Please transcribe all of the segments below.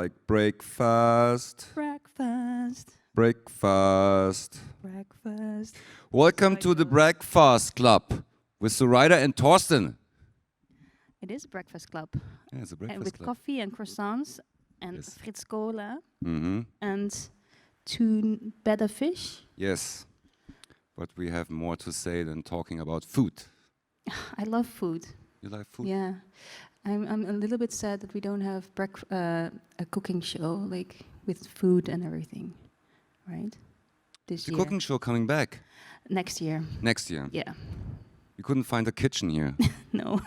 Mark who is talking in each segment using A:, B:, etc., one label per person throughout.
A: like breakfast.
B: Breakfast.
A: Breakfast.
B: Breakfast.
A: Welcome to the Breakfast Club with Zuraida and Thorsten.
B: It is a breakfast club.
A: Yeah, it's a breakfast
B: And with
A: club.
B: coffee and croissants and
A: Yes.
B: Fritz Cola
A: Mm-hmm.
B: and two better fish.
A: Yes, but we have more to say than talking about food.
B: I love food.
A: You like food?
B: Yeah. I'm a little bit sad that we don't have a cooking show like with food and everything, right? This
A: The
B: year.
A: cooking show coming back
B: Next year.
A: next year.
B: Yeah.
A: You couldn't find a kitchen here.
B: No.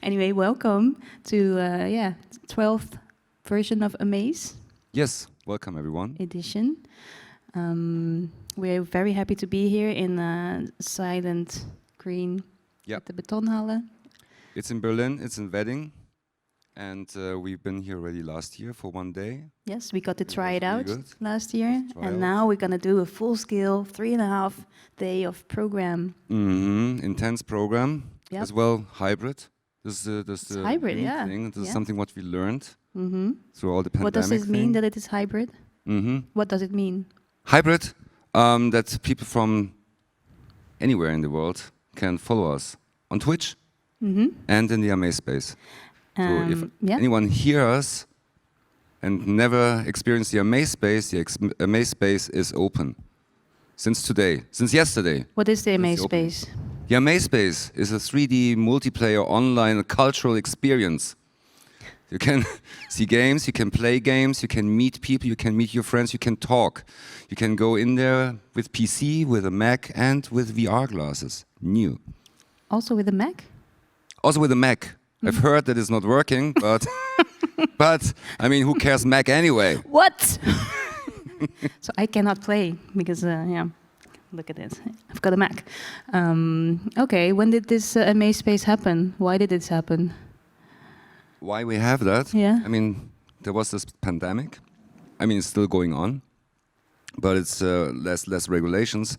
B: Anyway, welcome to 12th version of Amaze
A: Yes, welcome everyone.
B: edition. We're very happy to be here in silent green
A: Yep.
B: at the Betonhalle.
A: It's in Berlin, it's in Wedding, and we've been here already last year for one day.
B: Yes, we got to
A: It
B: try
A: was
B: it
A: really
B: out
A: good.
B: last year,
A: Try
B: and
A: out.
B: now we're gonna do a full-scale 3.5 day of program.
A: Intense program,
B: Yep.
A: as well hybrid. This is the
B: hybrid,
A: unique
B: yeah.
A: thing. This is
B: Yeah.
A: something what we learned
B: Hmm.
A: through all the pandemic
B: What does it mean
A: thing.
B: that it is hybrid? What does it mean?
A: Hybrid, that people from anywhere in the world can follow us on Twitch and in the Amaze space. So if
B: Yeah.
A: anyone hear us and never experienced the Amaze space, the Amaze space is open. Since today, since yesterday.
B: What is the Amaze
A: open.
B: space?
A: The Amaze space is a 3D multiplayer online cultural experience. You can see games, you can play games, you can meet people, you can meet your friends, you can talk. You can go in there with PC, with a Mac and with VR glasses. New.
B: Also with a Mac?
A: Also with a Mac. I've heard that it's not working, but but I mean, who cares Mac anyway?
B: What? So I cannot play because, look at it. I've got a Mac. Okay, when did this Amaze space happen? Why did this happen?
A: Why we have that?
B: Yeah.
A: I mean, there was this pandemic. I mean, it's still going on, but it's less regulations.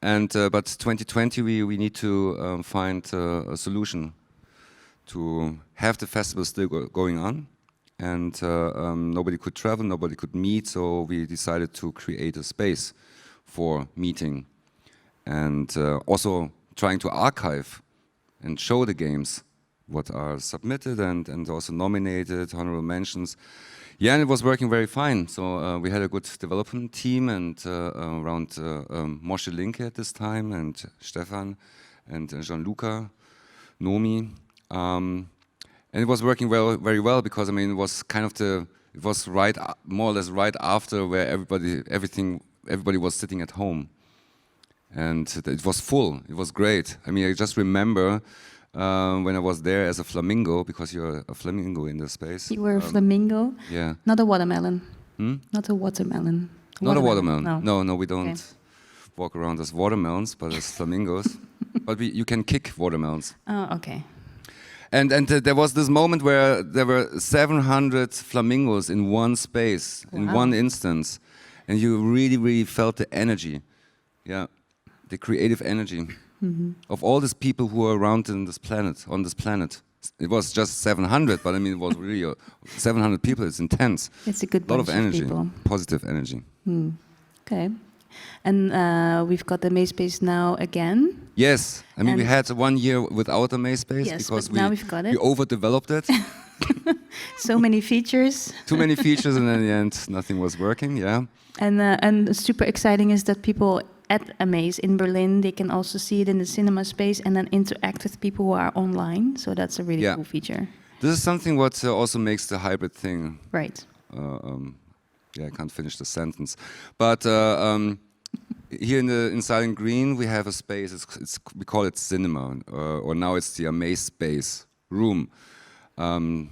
A: And but 2020, we need to find a solution to have the festival still going on. And nobody could travel, nobody could meet, so we decided to create a space for meeting and also trying to archive and show the games what are submitted and also nominated, honorable mentions. Yeah, and it was working very fine. So we had a good development team and around Moshe Linke at this time and Stefan and Gianluca, Nomi. And it was working very well because I mean it was kind of it was more or less right after where everybody was sitting at home, and it was full. It was great. I mean I just remember when I was there as a flamingo, because you're a flamingo in the space.
B: You were a flamingo?
A: Yeah.
B: Not a watermelon. Not a watermelon.
A: Not a watermelon.
B: No.
A: No, we don't walk around as watermelons, but as flamingos. But you can kick watermelons.
B: Oh, okay.
A: And there was this moment where there were 700 flamingos in one space, in
B: Wow.
A: one instance, and you really felt the energy, the creative energy of all these people who are around on this planet. It was just 700, but I mean it was really 700 people. It's intense.
B: It's a good
A: lot
B: bunch
A: of energy,
B: people.
A: positive energy.
B: Okay. And we've got the Maze space now again.
A: Yes, I mean we
B: And-
A: had 1 year without a Maze space
B: Yes,
A: because
B: but now we've got it.
A: we overdeveloped it.
B: So many features.
A: Too many features, and in the end, nothing was working. Yeah.
B: And super exciting is that people at Amaze in Berlin, they can also see it in the cinema space and then interact with people who are online. So that's a really
A: Yeah.
B: cool feature.
A: This is something what also makes the hybrid thing.
B: Right.
A: I can't finish the sentence, but here in Silent Green we have a space. We call it cinema, or now it's the Amaze space room.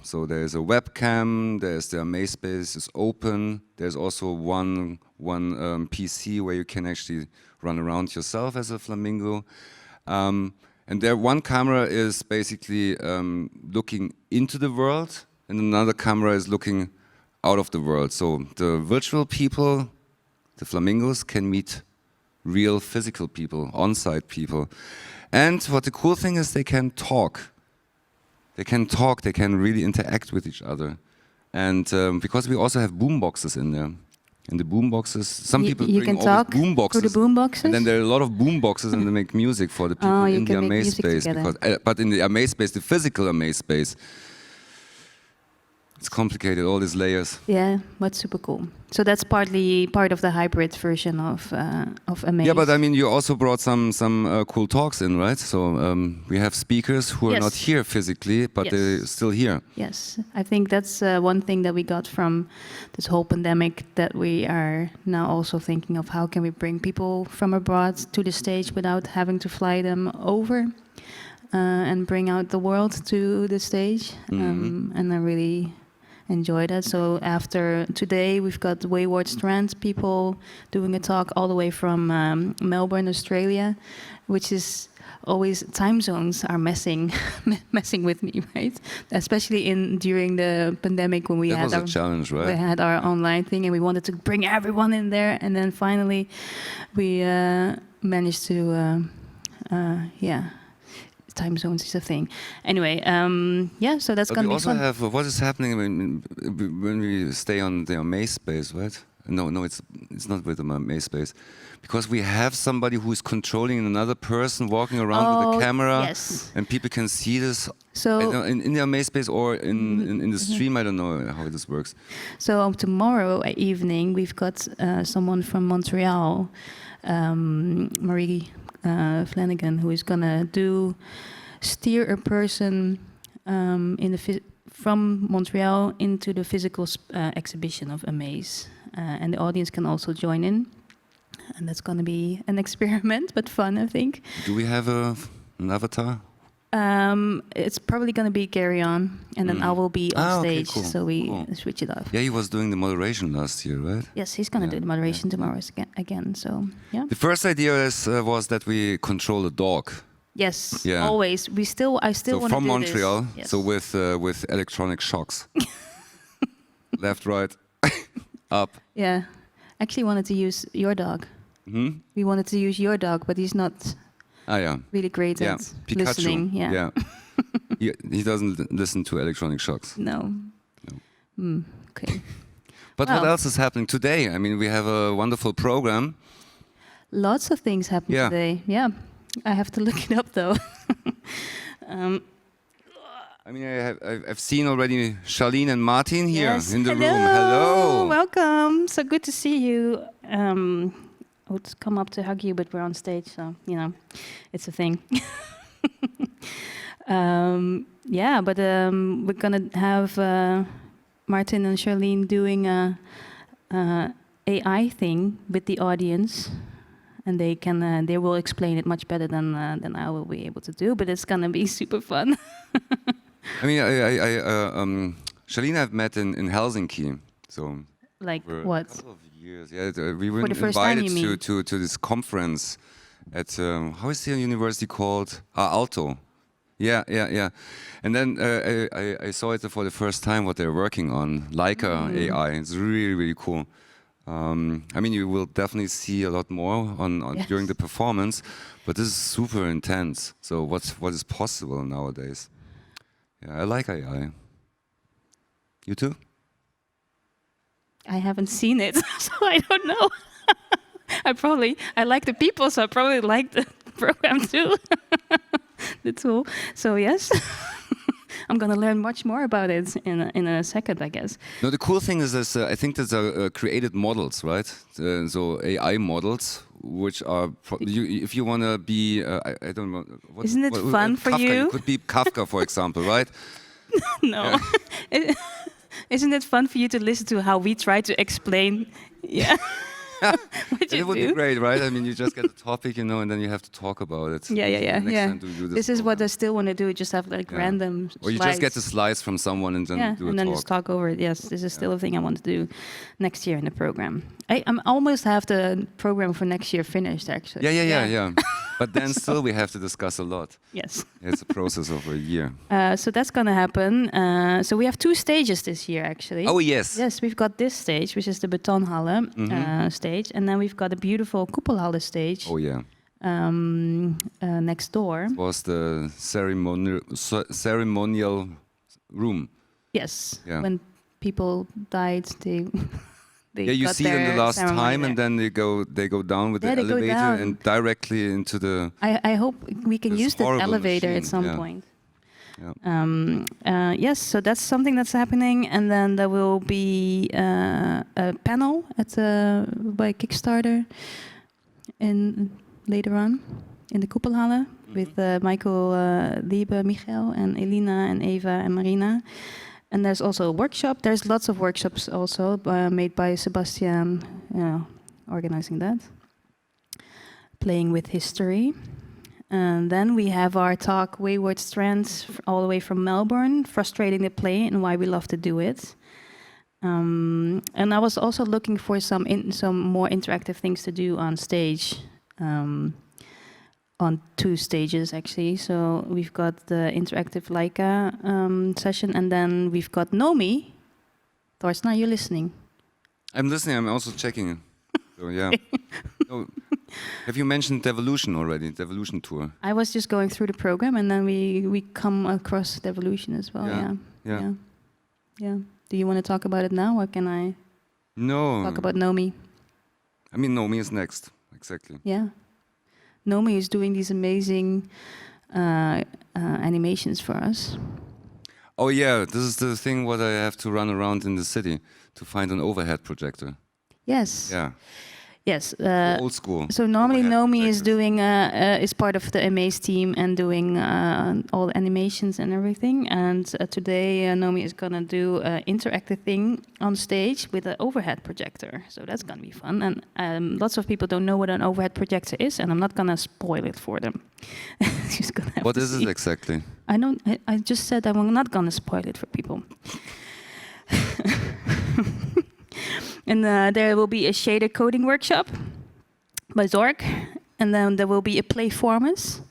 A: So there's a webcam. There's the Amaze space is open. There's also one PC where you can actually run around yourself as a flamingo. And there one camera is basically looking into the world, and another camera is looking out of the world. So the virtual people, the flamingos, can meet real physical people, on-site people. And what the cool thing is, they can talk. They can talk, they can really interact with each other. and because we also have boom boxes in there. And the boom boxes, some people
B: you
A: bring
B: can talk
A: boom boxes,
B: through the boom boxes?
A: and then there are a lot of boom boxes, and they make music for the people in the
B: can make
A: Amaze
B: music
A: space.
B: together.
A: Because, but in the Amaze space, the physical Amaze space, it's complicated. All these layers.
B: Yeah, but super cool. So that's partly part of the hybrid version of Amaze.
A: Yeah, but I mean, you also brought some cool talks in, right? So we have speakers who are not here physically, but they're still here.
B: Yes, I think that's one thing that we got from this whole pandemic, that we are now also thinking of how can we bring people from abroad to the stage without having to fly them over and bring out the world to the stage. And I really enjoy that. So after today, we've got Wayward Strand people doing a talk all the way from Melbourne, Australia, which is always time zones are messing with me, right? Especially during the pandemic when we
A: that
B: had
A: was a challenge, right?
B: We had our online thing and we wanted to bring everyone in there, and then finally we managed to time zones is a thing. Anyway, so that's going to be fun.
A: We also have what is happening when we stay on the Amaze space, right? No, it's not with the Amaze space, because we have somebody who is controlling another person walking around with a camera, and people can see this. So in the Amaze space or in the stream, I don't know how this works. So
B: tomorrow evening we've got someone from Montreal, Marie Flanagan, who is gonna steer a person from Montreal into the physical exhibition of Amaze, and the audience can also join in, and that's gonna be an experiment, but fun, I think.
A: Do we have an avatar?
B: It's probably gonna be Carry On, and then I will be on stage,
A: cool.
B: So we switch it off.
A: Yeah, he was doing the moderation last year, right?
B: Yes, he's gonna do the moderation tomorrow again. So yeah.
A: The first idea was that we control the dog.
B: Yes, always. I still want to do this.
A: From Montreal, so with electronic shocks, left, right, up.
B: Yeah, actually wanted to use your dog. We wanted to use your dog, but he's not. Really great at listening. Yeah.
A: He doesn't listen to electronic shocks.
B: No. Okay.
A: But what else is happening today? I mean, we have a wonderful program.
B: Lots of things happen today. Yeah. I have to look it up though.
A: I mean, I've seen already Charlene and Martin here in the room.
B: Hello. Welcome. So good to see you. I would come up to hug you, but we're on stage, so, it's a thing. But we're going to have Martin and Charlene doing a AI thing with the audience, and they will explain it much better than I will be able to do, but it's going to be super fun.
A: I mean, Charlene I've met in Helsinki, so...
B: Like what?
A: A couple of years. Yeah, we were invited to this conference at how is the university called? Aalto. Yeah. And then I saw it for the first time what they're working on, Leica AI. It's really, really cool. I mean, you will definitely see a lot more during the performance, but this is super intense. So what is possible nowadays? Yeah, I like AI. You too?
B: I haven't seen it, so I don't know. I like the people, so I probably like the program too. The tool. So yes, I'm gonna learn much more about it in a second, I guess.
A: No, the cool thing is this. I think there's created models, right? So AI models, which are if you want to be, I don't know.
B: Isn't it fun for
A: Kafka,
B: you?
A: It could be Kafka, for example, right?
B: No. Yeah. Isn't it fun for you to listen to how we try to explain? Yeah.
A: It would be great, right? I mean, you just get a topic, and then you have to talk about it.
B: Yeah.
A: This
B: is what I still want to do. Just have like random.
A: Or you just get the slides from someone and then do a
B: and then
A: talk.
B: just talk over it. Yes, this is still a thing I want to do next year in the program. I almost have the program for next year finished, actually.
A: Yeah. But then still we have to discuss a lot.
B: Yes.
A: It's a process of a year.
B: So that's going to happen. So we have 2 stages this year, actually.
A: Oh, yes.
B: Yes, we've got this stage, which is the Betonhalle stage. And then we've got a beautiful Koepelhalle stage.
A: Oh, yeah.
B: Next door.
A: It was the ceremonial room.
B: Yes.
A: Yeah.
B: When people died, they
A: Yeah, you
B: got
A: see them the
B: their
A: last
B: ceremony
A: time, and
B: there.
A: then they go down with
B: Yeah,
A: the
B: they go
A: elevator
B: down.
A: and directly into the
B: I hope we can
A: this
B: use that
A: horrible
B: elevator
A: machine,
B: at some
A: yeah.
B: point.
A: Yeah.
B: Yes, so that's something that's happening, and then there will be a panel at by Kickstarter, in later on in the Koepelhalle with Michael, Liebe, Michael, and Elina, and Eva, and Marina. And there's also a workshop. There's lots of workshops also made by Sebastian, organizing that. Playing with history. And then we have our talk, Wayward Strands, all the way from Melbourne, frustrating the play and why we love to do it. And I was also looking for some more interactive things to do on stage, on 2 stages actually. So we've got the interactive Leica session, and then we've got Nomi. Thorsten, are you listening?
A: I'm listening. I'm also checking. So yeah. So, have you mentioned Devolution already? Devolution tour.
B: I was just going through the program, and then we come across Devolution as well. Yeah. Do you want to talk about it now, or can I talk about Nomi?
A: I mean, Nomi is next. Exactly.
B: Yeah. Nomi is doing these amazing animations for us.
A: Oh yeah, this is the thing what I have to run around in the city to find an overhead projector.
B: Yes.
A: Yeah.
B: Yes.
A: Old school.
B: So normally
A: overhead
B: Nomi is
A: projectors.
B: doing is part of the Amaze team and doing all the animations and everything. And today Nomi is gonna do an interactive thing on stage with an overhead projector. So that's gonna be fun. And lots of people don't know what an overhead projector is, and I'm not gonna spoil it for them. Just gonna have
A: What
B: to
A: is
B: see.
A: it exactly?
B: I don't. I just said I'm not gonna spoil it for people. And there will be a shader coding workshop by Zork, and then there will be a playformance.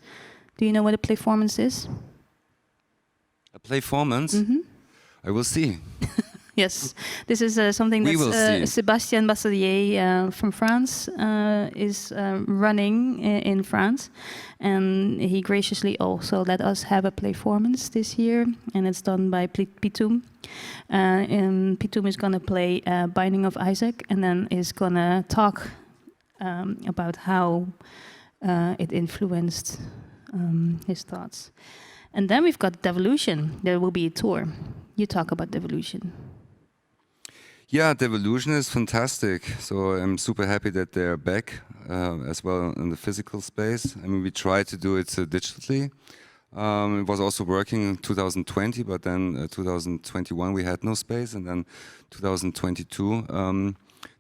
B: Do you know what a playformance is?
A: A playformance? I will see.
B: Yes, this is something
A: We will see.
B: that Sébastien Basselier from France is running in France, and he graciously also let us have a playformance this year, and it's done by Pitum. And Pitum is going to play Binding of Isaac, and then is going to talk about how it influenced his thoughts. And then we've got Devolution. There will be a tour. You talk about Devolution.
A: Yeah, Devolution is fantastic. So I'm super happy that they're back as well in the physical space. I mean, we tried to do it digitally. It was also working in 2020, but then 2021 we had no space, and then 2022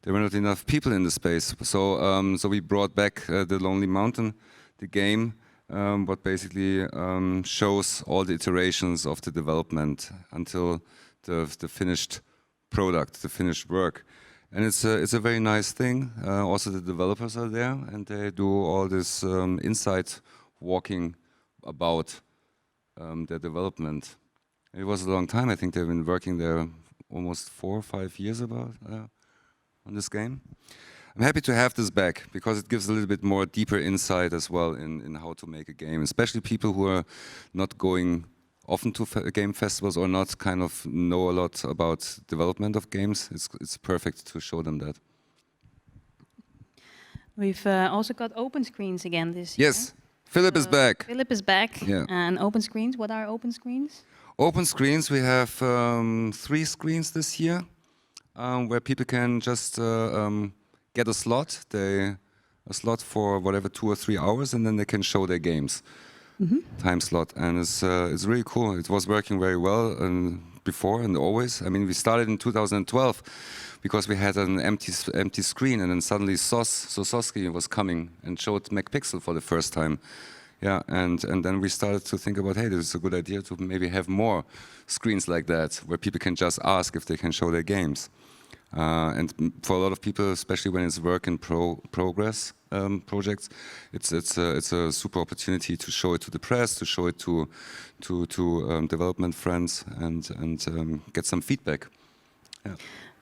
A: there were not enough people in the space. So so we brought back the Lonely Mountain, the game, what basically shows all the iterations of the development until the finished product, the finished work. And it's a very nice thing. Also the developers are there, and they do all this insight walking about their development. It was a long time. I think they've been working there almost 4 or 5 years about on this game. I'm happy to have this back because it gives a little bit more deeper insight as well in how to make a game, especially people who are not going often to game festivals or not kind of know a lot about development of games. It's perfect to show them that.
B: We've also got open screens again this year.
A: Yes, Philip is back.
B: Philip is back.
A: Yeah.
B: And open screens, what are open screens?
A: Open screens, we have 3 screens this year where people can just get a slot. A slot for whatever 2 or 3 hours, and then they can show their games. Time slot, and it's really cool. It was working very well before and always. I mean, we started in 2012 because we had an empty screen, and then suddenly Sosowski was coming and showed MacPixel for the first time. Yeah, and then we started to think about, hey, this is a good idea to maybe have more screens like that where people can just ask if they can show their games. And for a lot of people, especially when it's work in progress projects, it's a super opportunity to show it to the press, to show it to development friends, and get some feedback. Yeah.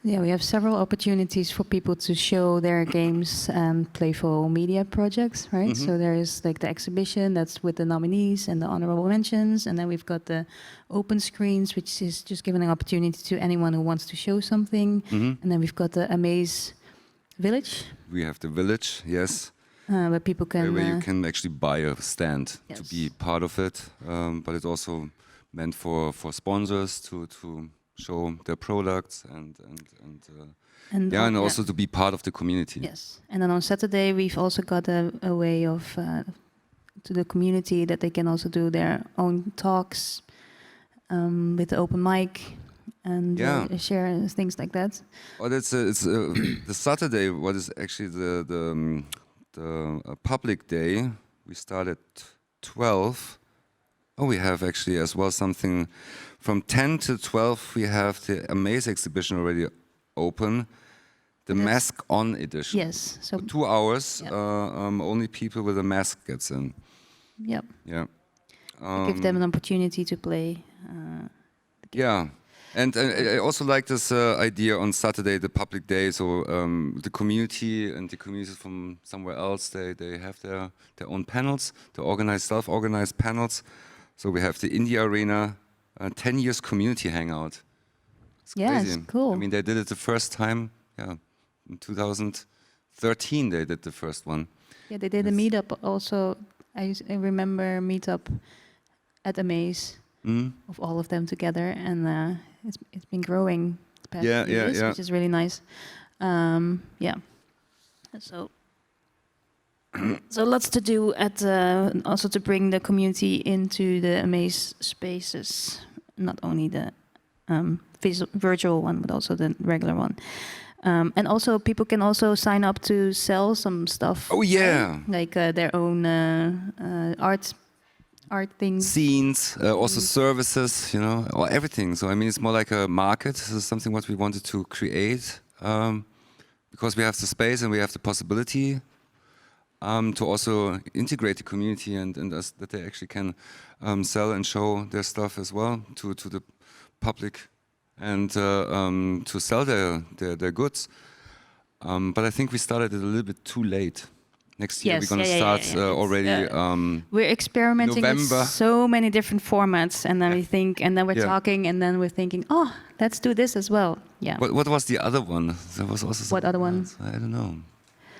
B: Yeah, we have several opportunities for people to show their games and playful media projects, right? So there is like the exhibition that's with the nominees and the honorable mentions, and then we've got the open screens, which is just giving an opportunity to anyone who wants to show something. And then we've got the Amaze Village.
A: We have the village, yes.
B: Where people can...
A: where you can actually buy a stand
B: yes.
A: to be part of it. But it's also meant for sponsors to show their products and also to be part of the community.
B: Yes, and then on Saturday we've also got a way of to the community that they can also do their own talks with the open mic and share things like that.
A: Oh, it's the Saturday. What is actually the public day? We start at 12. Oh, we have actually as well something from 10 to 12. We have the Amaze exhibition already open, the Mask On edition.
B: Yes, so
A: for 2 hours. Only people with a mask gets in.
B: Yep.
A: Yeah.
B: Give them an opportunity to play.
A: Yeah. And I also like this idea on Saturday, the public day. So the community and the communities from somewhere else, they have their own panels, self-organized panels. So we have the Indie Arena, 10 years community hangout. It's crazy.
B: It's cool.
A: I mean, they did it the first time, in 2013 they did the first one.
B: Yeah, they did a meetup also. I remember a meetup at Amaze of all of them together, and it's been growing the past few years, which is really nice. So lots to do also to bring the community into the Amaze spaces, not only the virtual one, but also the regular one. And also people can also sign up to sell some stuff.
A: Oh yeah,
B: like their own art things.
A: Scenes, also services, or everything. So I mean, it's more like a market. This is something what we wanted to create because we have the space and we have the possibility to also integrate the community and that they actually can sell and show their stuff as well to the public and to sell their goods. But I think we started it a little bit too late. Next year we're going to start already.
B: We're experimenting
A: November.
B: with so many different formats, and then we think, and then we're talking, and then we're thinking, oh, let's do this as well. Yeah.
A: What was the other one? There was also
B: what other one?
A: I don't know.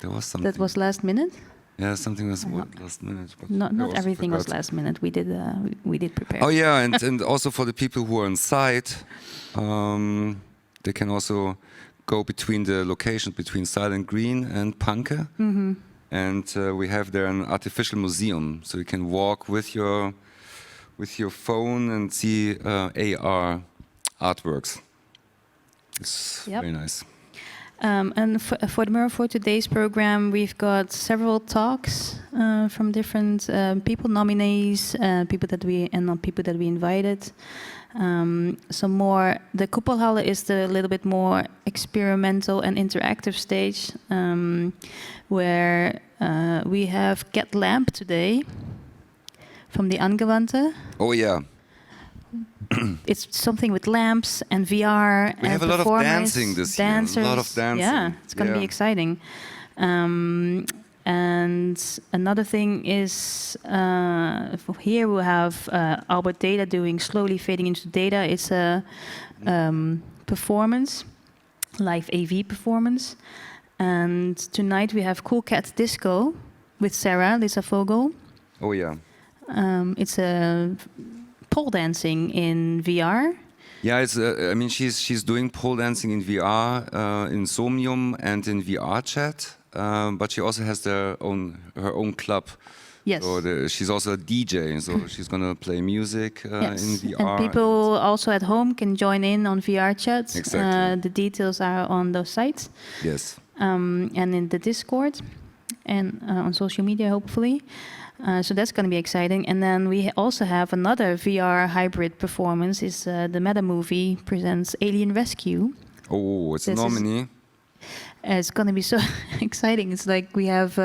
A: There was something.
B: That was last minute.
A: Yeah, something was last minute. But
B: not everything was last minute. We did prepare.
A: Oh yeah, and also for the people who are on site, they can also go between the locations between Silent Green and Panke. And we have there an artificial museum, so you can walk with your phone and see AR artworks. It's very nice.
B: And for today's program, we've got several talks from different people, nominees, people that we invited. Some more. The Betonhalle is the little bit more experimental and interactive stage, where we have Get Lamp today from the Angewandte.
A: Oh yeah.
B: It's something with lamps and VR.
A: We have a lot of dancing this year. A lot of dancing.
B: Yeah, it's going to be exciting. And another thing is here we have Albert Data doing Slowly Fading into Data. It's a performance, live AV performance. And tonight we have Cool Cat Disco with Sarah Lisa Vogel.
A: Oh yeah.
B: It's a pole dancing in VR.
A: Yeah, it's. I mean, she's doing pole dancing in VR, in Somnium and in VR Chat. But she also has her own club.
B: Yes.
A: So she's also a DJ, so she's gonna play music in VR.
B: And people also at home can join in on VR chats.
A: Exactly.
B: The details are on those sites.
A: Yes.
B: And in the Discord, and on social media, hopefully. So that's going to be exciting. And then we also have another VR hybrid performance. Is the Meta Movie presents Alien Rescue.
A: Oh, it's a nominee.
B: It's going to be so exciting. It's like we have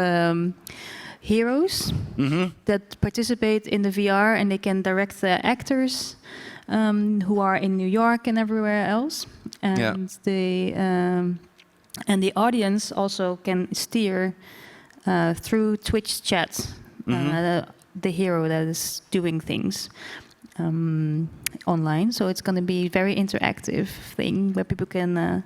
B: heroes that participate in the VR, and they can direct the actors who are in New York and everywhere else, and the audience also can steer through Twitch chat the hero that is doing things online. So it's going to be a very interactive thing where people can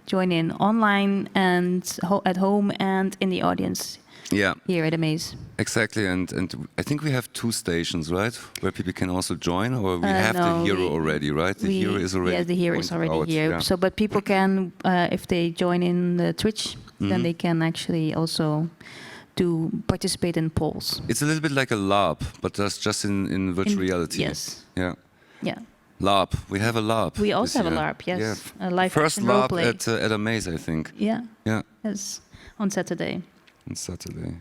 B: join in online and at home and in the audience.
A: Yeah.
B: Here at Amaze.
A: Exactly, and I think we have 2 stations, right, where people can also join, or we have the hero already, right? The hero is already.
B: Yeah, the hero is already here. Yeah. So, but people can, if they join in the Twitch, then they can actually also participate in polls.
A: It's a little bit like a LARP, but that's just in virtual reality.
B: Yes.
A: Yeah.
B: Yeah.
A: LARP. We have a LARP.
B: We also have a LARP. Yes.
A: Yeah.
B: A live
A: first
B: action
A: LARP
B: roleplay.
A: at Amaze, I think.
B: Yeah.
A: Yeah.
B: Yes. On Saturday.
A: On Saturday.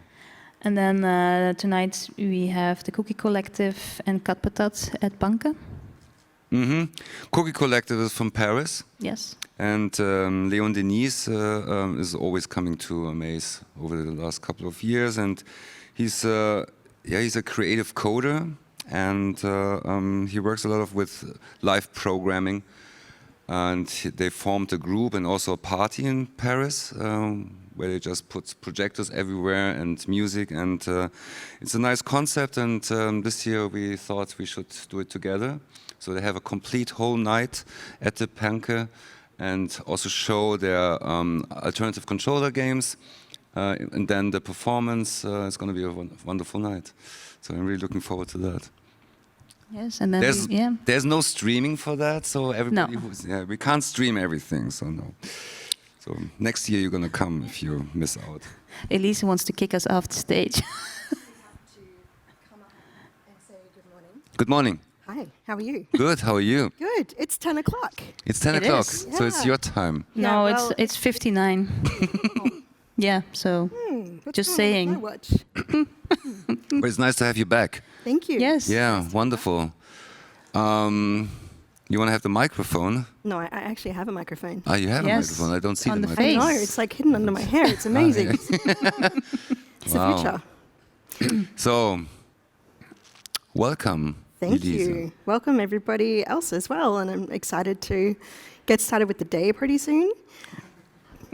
B: And then tonight we have the Cookie Collective and Kat Patat at Banca.
A: Cookie Collective is from Paris.
B: Yes.
A: And Leon Denise is always coming to Amaze over the last couple of years, and he's a creative coder, and he works a lot with live programming. And they formed a group and also a party in Paris where they just put projectors everywhere and music, and it's a nice concept. And this year we thought we should do it together. So they have a complete whole night at the Panke and also show their alternative controller games. And then the performance is going to be a wonderful night. So I'm really looking forward to that.
B: Yes, and then
A: there's no streaming for that, so everybody we can't stream everything, so no. So next year you're gonna come if you miss out.
B: Elise wants to kick us off the stage.
C: To come up and say good morning.
A: Good morning.
C: Hi, how are you?
A: Good, how are you?
C: Good. It's 10 o'clock.
A: It's 10
B: It
A: o'clock,
B: is.
A: so it's your time.
C: Yeah,
B: No,
C: well-
B: it's 59. Yeah, so just saying.
C: My watch.
A: But it's nice to have you back.
C: Thank you.
B: Yes.
A: Yeah, wonderful. You want to have the microphone?
C: No, I actually have a microphone.
A: Ah, you have a
B: Yes,
A: microphone. I don't see
B: on
A: the
B: the
A: microphone.
C: I
B: face.
C: know, it's like hidden under my hair. It's amazing. It's the
A: Wow.
C: future.
A: So, welcome.
C: Thank
A: Elise.
C: you. Welcome everybody else as well, and I'm excited to get started with the day pretty soon.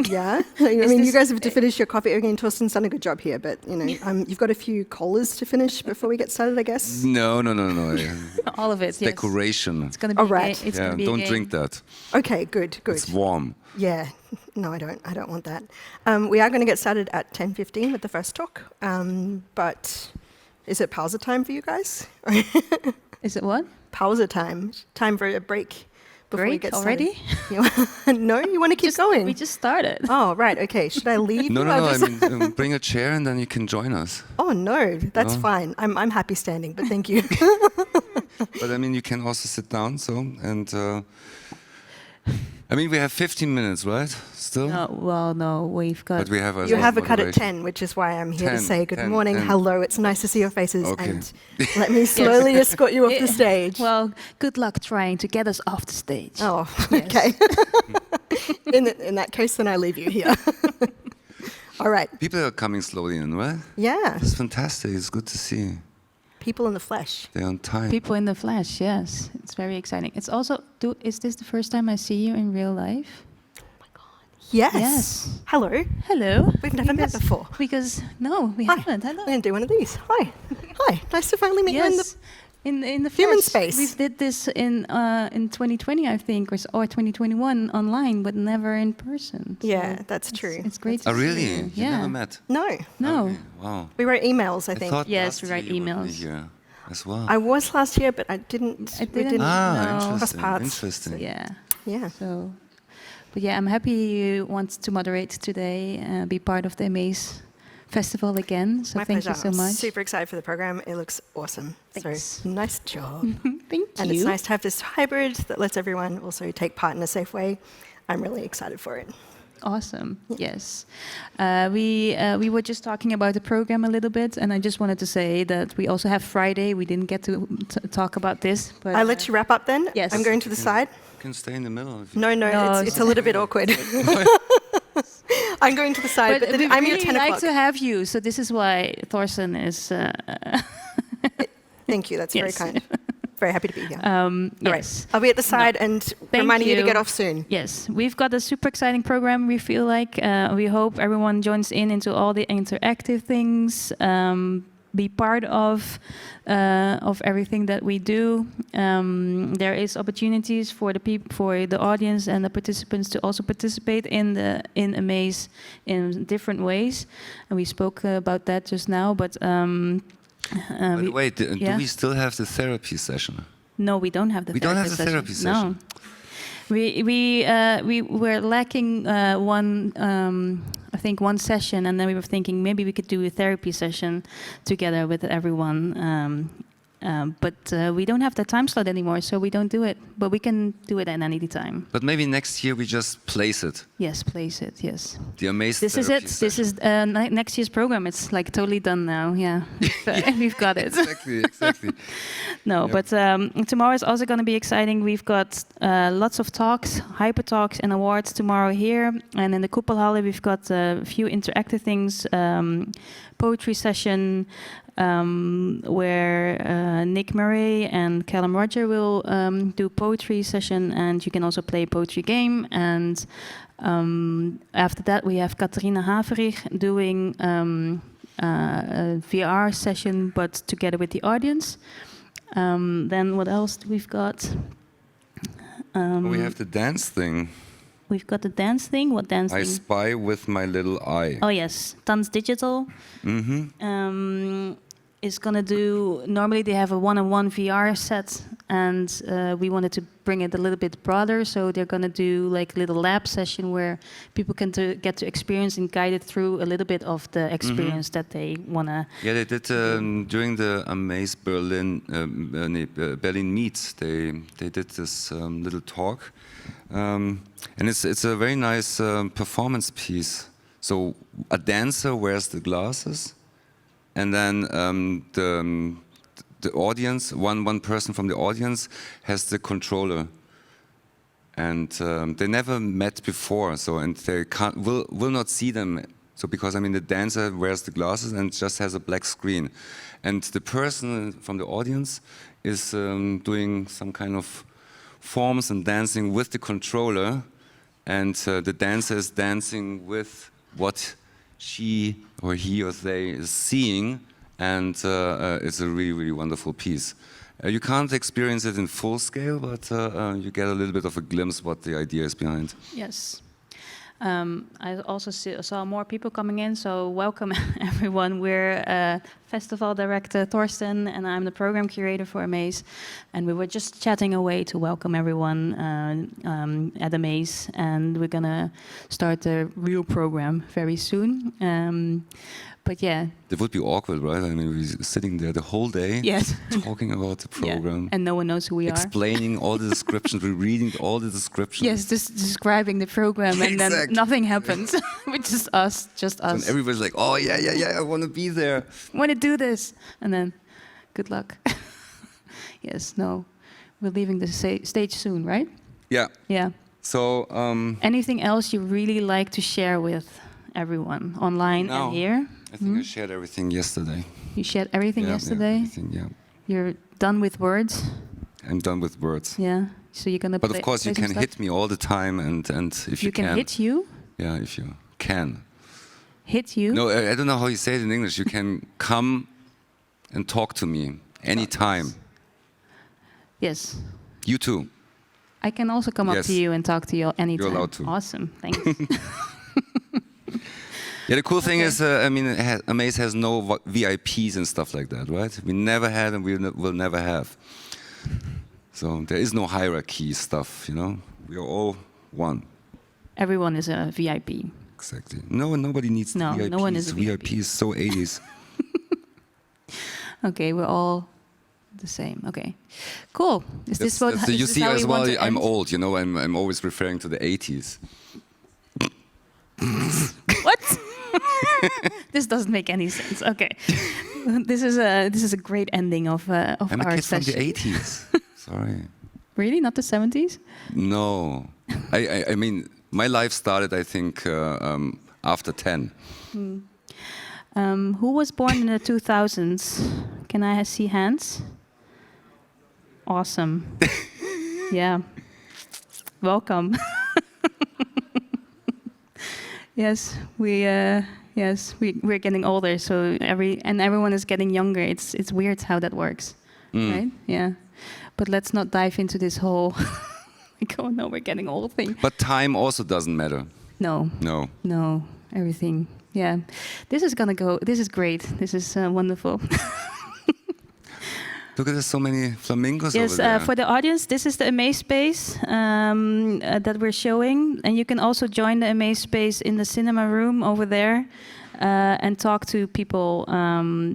C: Yeah, I mean, you guys have to finish your coffee. Again, Thorsten's done a good job here, but you know, you've got a few colas to finish before we get started, I guess.
A: No.
B: All of it, yes.
A: Decoration.
B: It's going to be
C: All right.
B: it's
A: Yeah,
B: gonna be a
A: don't
B: game.
A: drink that.
C: Okay, good.
A: It's warm.
C: Yeah, no, I don't want that. We are going to get started at 10:15 with the first talk, but is it pausa time for you guys?
B: Is it what?
C: Pausa time. Time for a break before we
B: Break
C: get
B: already?
C: started. No, you want to keep going?
B: We just started.
C: Oh, right. Okay. Should I leave?
A: No.
C: you?
A: I mean, bring a chair and then you can join us.
C: Oh no, that's
A: No?
C: fine. I'm happy standing, but thank you.
A: But I mean, you can also sit down. So, and I mean, we have 15 minutes, right? Still.
B: No, we've got.
A: But we have
C: You have a cut at
A: moderation.
C: 10, which is why I'm here to
A: 10,
C: say good
A: 10,
C: morning,
A: 10.
C: hello. It's nice to see your faces,
A: Okay.
C: and let me slowly escort you off the stage.
B: Well, good luck trying to get us off the stage.
C: Oh,
B: Yes.
C: okay. In that case, then I leave you here. All right.
A: People are coming slowly in, right?
C: Yeah.
A: It's fantastic. It's good to see.
C: People in the flesh.
A: They're on time.
B: People in the flesh, yes. It's very exciting. It's also, is this the first time I see you in real life?
C: Yes.
B: Yes.
C: Hello.
B: Hello.
C: We've never met before.
B: Because, no, we
C: Hi.
B: haven't. Hello.
C: I'm going to do one of these. Hi. Hi. Nice to finally meet you in the...
B: Yes. In the
C: human
B: flesh.
C: space.
B: We did this in 2020, I think, or 2021 online, but never in person. So
C: Yeah, that's true.
B: It's great to
A: Oh,
B: see
A: really?
B: you.
A: You
B: Yeah.
A: never met?
C: No.
B: No.
A: Okay. Wow.
C: We wrote emails, I
A: I
C: think.
A: thought
B: Yes,
A: last
B: we
A: year
B: write
A: you would be
B: emails.
A: here as well.
C: I was last year, but I didn't.
B: I
C: We
B: didn't.
A: Ah,
B: No.
A: interesting.
C: Cross paths.
A: Interesting.
B: Yeah.
C: Yeah.
B: So, but yeah, I'm happy you want to moderate today, be part of the Amaze Festival again. So
C: My
B: thank
C: pleasure.
B: you so
C: I'm
B: much.
C: super excited for the program. It looks awesome.
B: Thanks.
C: So nice job.
B: Thank
C: And
B: you.
C: it's nice to have this hybrid that lets everyone also take part in a safe way. I'm really excited for it.
B: Awesome. Yes. We were just talking about the program a little bit, and I just wanted to say that we also have Friday. We didn't get to talk about this, but
C: I'll let you wrap up then.
B: Yes.
C: I'm going to the side.
A: You can stay in the middle. If you
C: No,
B: No,
C: it's a little bit awkward. I'm going to the side, but
B: we
C: then I'm here
B: really
C: 10
B: like
C: o'clock.
B: to have you. So this is why Thorsten is.
C: Thank you. That's
B: Yes.
C: very kind. Very happy to be here. All right.
B: Yes.
C: I'll be at the side and reminding you to get off soon.
B: Yes, we've got a super exciting program. We feel like we hope everyone joins in into all the interactive things. Be part of everything that we do. There is opportunities for the audience and the participants to also participate in Amaze in different ways, and we spoke about that just now. But
A: by the way, do we still have the therapy session?
B: No, we don't have the.
A: We don't have the therapy session.
B: No. We were lacking I think one session, and then we were thinking maybe we could do a therapy session together with everyone. But we don't have that time slot anymore, so we don't do it. But we can do it at any time.
A: But maybe next year we just place it.
B: Yes, place it. Yes.
A: The Amaze.
B: This is it.
A: Session.
B: This is next year's program. It's like totally done now. Yeah, we've got it.
A: Exactly.
B: No, but tomorrow is also going to be exciting. We've got lots of talks, hyper talks, and awards tomorrow here. And in the Betonhalle, we've got a few interactive things, poetry session, where Nick Murray and Callum Roger will do poetry session, and you can also play a poetry game. And after that, we have Catharina Haverig doing a VR session, but together with the audience. Then what else do we've got?
A: We have the dance thing.
B: We've got the dance thing. What dance
A: I
B: thing?
A: spy with my little eye.
B: Oh yes, Dance Digital. Is gonna do. Normally they have a one-on-one VR set, and we wanted to bring it a little bit broader. So they're gonna do like a little lab session where people can get to experience and guide it through a little bit of the experience that they wanna.
A: Yeah, they did during the Amaze Berlin Berlin Meets. They did this little talk, and it's a very nice performance piece. So a dancer wears the glasses. And then the audience, one person from the audience has the controller, and they never met before, so and they will not see them. So because the dancer wears the glasses and just has a black screen, and the person from the audience is doing some kind of forms and dancing with the controller, and the dancer is dancing with what she or he or they is seeing, and it's a really, really wonderful piece. You can't experience it in full scale, but you get a little bit of a glimpse what the idea is behind.
B: Yes. I also saw more people coming in, so welcome everyone. We're festival director Thorsten, and I'm the program curator for Amaze. And we were just chatting away to welcome everyone at Amaze, and we're gonna start the real program very soon. But yeah.
A: That would be awkward, right? We're sitting there the whole day,
B: yes,
A: talking about the program.
B: Yeah. And no one knows who we are.
A: Explaining all the descriptions, we're reading all the descriptions.
B: Yes, just describing the program, and then nothing happens. It's just us.
A: And everybody's like, oh, yeah, I want to be there.
B: I want to do this. And then, good luck. Yes, no. We're leaving the stage soon, right?
A: Yeah.
B: Yeah.
A: So,
B: anything else you really like to share with everyone online and here?
A: I think I shared everything yesterday.
B: You shared everything yesterday?
A: Yeah, everything, yeah.
B: You're done with words?
A: I'm done with words.
B: Yeah. So you're gonna.
A: But of course, you can hit me all the time, and if you can.
B: You can hit you?
A: Yeah, if you can.
B: Hit you?
A: No, I don't know how you say it in English. You can come and talk to me anytime.
B: Yes.
A: You too.
B: I can also come up to you and talk to you anytime.
A: You're allowed to.
B: Awesome. Thanks.
A: Yeah, the cool thing is, Amaze has no VIPs and stuff like that, right? We never had, and we will never have. So there is no hierarchy stuff, you know. We are all one.
B: Everyone is a VIP.
A: Exactly. Nobody needs VIPs.
B: No one is a VIP.
A: VIP is so 80s.
B: Okay, we're all the same. Okay, cool. Is this what
A: so you see as well? I'm
B: end?
A: old, you know. I'm always referring to the 80s.
B: What? This doesn't make any sense. Okay, this is a great ending of
A: I'm
B: our
A: a kid
B: session.
A: from the 80s. Sorry.
B: Really, not the 70s?
A: No, I mean my life started, I think, after 10.
B: Who was born in the 2000s? Can I see hands? awesome. Yeah. Welcome. Yes, we're getting older, so everyone is getting younger. It's weird how that works, right? Yeah. But let's not dive into this whole like, oh no, we're getting old thing.
A: But time also doesn't matter.
B: No. Everything. Yeah. This is great. This is wonderful.
A: Look at there's so many flamingos over there.
B: Yes, for the audience, this is the Amaze Space that we're showing. And you can also join the Amaze Space in the cinema room over there and talk to people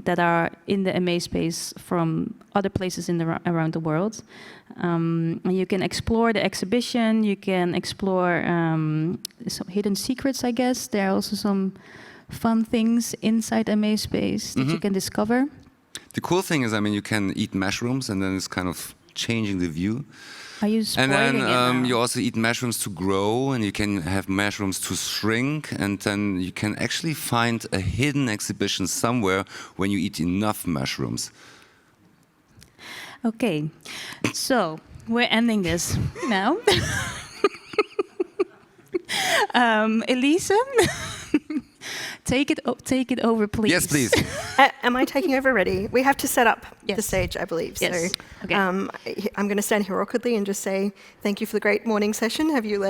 B: that are in the Amaze Space from other places around the world. And you can explore the exhibition. You can explore some hidden secrets, I guess. There are also some fun things inside Amaze Space that you can discover.
A: The cool thing is, I mean, you can eat mushrooms, and then it's kind of changing the view.
B: Are you spoiling
A: and
B: it
A: then
B: now?
A: you also eat mushrooms to grow, and you can have mushrooms to shrink, and then you can actually find a hidden exhibition somewhere when you eat enough mushrooms.
B: Okay, so we're ending this now. Elise, take it over, please.
A: Yes, please.
C: Am I taking over already? We have to set up the
B: Yes.
C: stage, I believe.
B: Yes.
C: So
B: Okay.
C: I'm going to stand here awkwardly and just say thank you for the great morning session. Have you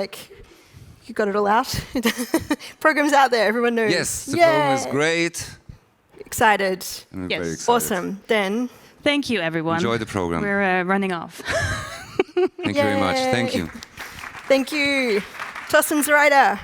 C: you got it all out? Program's out there. Everyone knows.
A: Yes, the program is great.
C: Excited.
A: I'm
B: Yes.
A: very excited.
C: Awesome. Then
B: Thank you, everyone.
A: Enjoy the program.
B: We're running off.
A: Thank you very much.
C: Yay.
A: Thank you.
C: thank you, Thorsten, Zuraida.